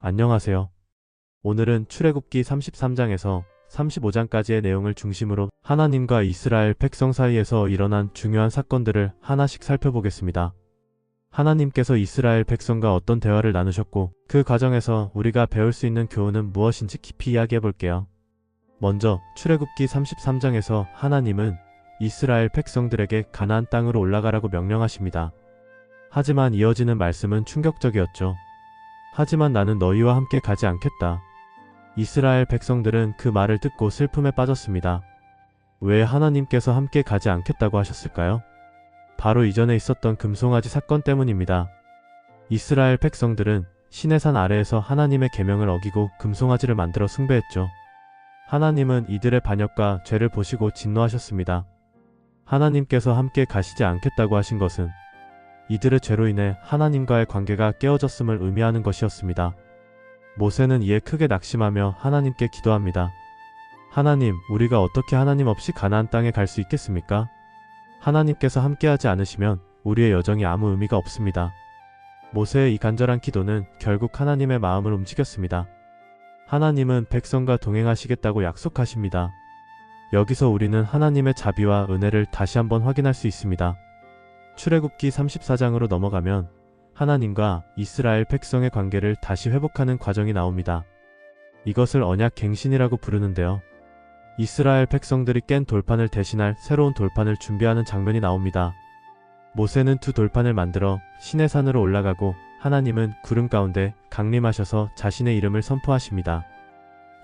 안녕하세요. 오늘은 출애굽기 33장에서 35장까지의 내용을 중심으로 하나님과 이스라엘 백성 사이에서 일어난 중요한 사건들을 하나씩 살펴보겠습니다. 하나님께서 이스라엘 백성과 어떤 대화를 나누셨고 그 과정에서 우리가 배울 수 있는 교훈은 무엇인지 깊이 이야기해 볼게요. 먼저 출애굽기 33장에서 하나님은 이스라엘 백성들에게 가나안 땅으로 올라가라고 명령하십니다. 하지만 이어지는 말씀은 충격적이었죠. 하지만 나는 너희와 함께 가지 않겠다. 이스라엘 백성들은 그 말을 듣고 슬픔에 빠졌습니다. 왜 하나님께서 함께 가지 않겠다고 하셨을까요? 바로 이전에 있었던 금송아지 사건 때문입니다. 이스라엘 백성들은 시내산 아래에서 하나님의 계명을 어기고 금송아지를 만들어 숭배했죠. 하나님은 이들의 반역과 죄를 보시고 진노하셨습니다. 하나님께서 함께 가시지 않겠다고 하신 것은 이들의 죄로 인해 하나님과의 관계가 깨어졌음을 의미하는 것이었습니다. 모세는 이에 크게 낙심하며 하나님께 기도합니다. 하나님, 우리가 어떻게 하나님 없이 가나안 땅에 갈 수 있겠습니까? 하나님께서 함께하지 않으시면 우리의 여정이 아무 의미가 없습니다. 모세의 이 간절한 기도는 결국 하나님의 마음을 움직였습니다. 하나님은 백성과 동행하시겠다고 약속하십니다. 여기서 우리는 하나님의 자비와 은혜를 다시 한번 확인할 수 있습니다. 출애굽기 34장으로 넘어가면 하나님과 이스라엘 백성의 관계를 다시 회복하는 과정이 나옵니다. 이것을 언약 갱신이라고 부르는데요. 이스라엘 백성들이 깬 돌판을 대신할 새로운 돌판을 준비하는 장면이 나옵니다. 모세는 두 돌판을 만들어 시내산으로 올라가고 하나님은 구름 가운데 강림하셔서 자신의 이름을 선포하십니다.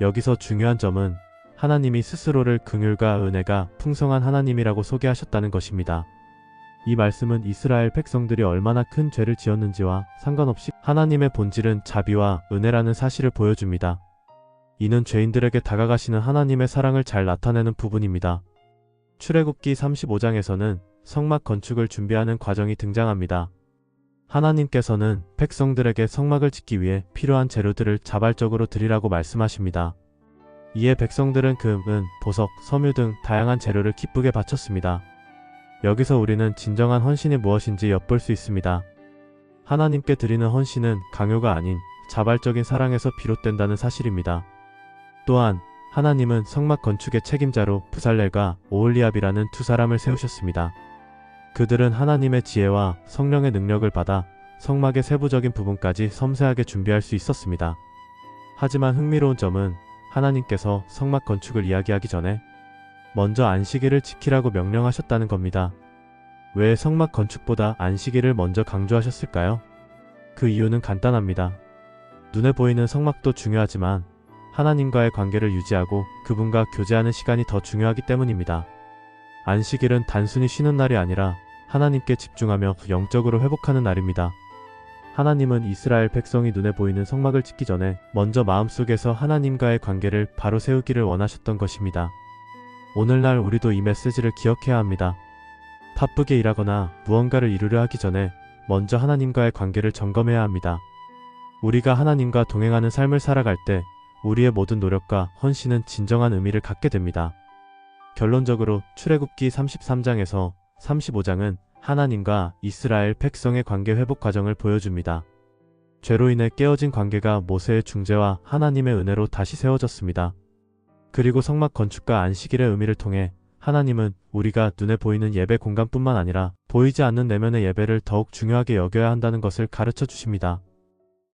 여기서 중요한 점은 하나님이 스스로를 긍휼과 은혜가 풍성한 하나님이라고 소개하셨다는 것입니다. 이 말씀은 이스라엘 백성들이 얼마나 큰 죄를 지었는지와 상관없이 하나님의 본질은 자비와 은혜라는 사실을 보여줍니다. 이는 죄인들에게 다가가시는 하나님의 사랑을 잘 나타내는 부분입니다. 출애굽기 35장에서는 성막 건축을 준비하는 과정이 등장합니다. 하나님께서는 백성들에게 성막을 짓기 위해 필요한 재료들을 자발적으로 드리라고 말씀하십니다. 이에 백성들은 금, 은, 보석, 섬유 등 다양한 재료를 기쁘게 바쳤습니다. 여기서 우리는 진정한 헌신이 무엇인지 엿볼 수 있습니다. 하나님께 드리는 헌신은 강요가 아닌 자발적인 사랑에서 비롯된다는 사실입니다. 또한 하나님은 성막 건축의 책임자로 부살렐과 오홀리압이라는 두 사람을 세우셨습니다. 그들은 하나님의 지혜와 성령의 능력을 받아 성막의 세부적인 부분까지 섬세하게 준비할 수 있었습니다. 하지만 흥미로운 점은 하나님께서 성막 건축을 이야기하기 전에 먼저 안식일을 지키라고 명령하셨다는 겁니다. 왜 성막 건축보다 안식일을 먼저 강조하셨을까요? 그 이유는 간단합니다. 눈에 보이는 성막도 중요하지만 하나님과의 관계를 유지하고 그분과 교제하는 시간이 더 중요하기 때문입니다. 안식일은 단순히 쉬는 날이 아니라 하나님께 집중하며 영적으로 회복하는 날입니다. 하나님은 이스라엘 백성이 눈에 보이는 성막을 짓기 전에 먼저 마음속에서 하나님과의 관계를 바로 세우기를 원하셨던 것입니다. 오늘날 우리도 이 메시지를 기억해야 합니다. 바쁘게 일하거나 무언가를 이루려 하기 전에 먼저 하나님과의 관계를 점검해야 합니다. 우리가 하나님과 동행하는 삶을 살아갈 때 우리의 모든 노력과 헌신은 진정한 의미를 갖게 됩니다. 결론적으로 출애굽기 33장에서 35장은 하나님과 이스라엘 백성의 관계 회복 과정을 보여줍니다. 죄로 인해 깨어진 관계가 모세의 중재와 하나님의 은혜로 다시 세워졌습니다. 그리고 성막 건축과 안식일의 의미를 통해 하나님은 우리가 눈에 보이는 예배 공간뿐만 아니라 보이지 않는 내면의 예배를 더욱 중요하게 여겨야 한다는 것을 가르쳐 주십니다.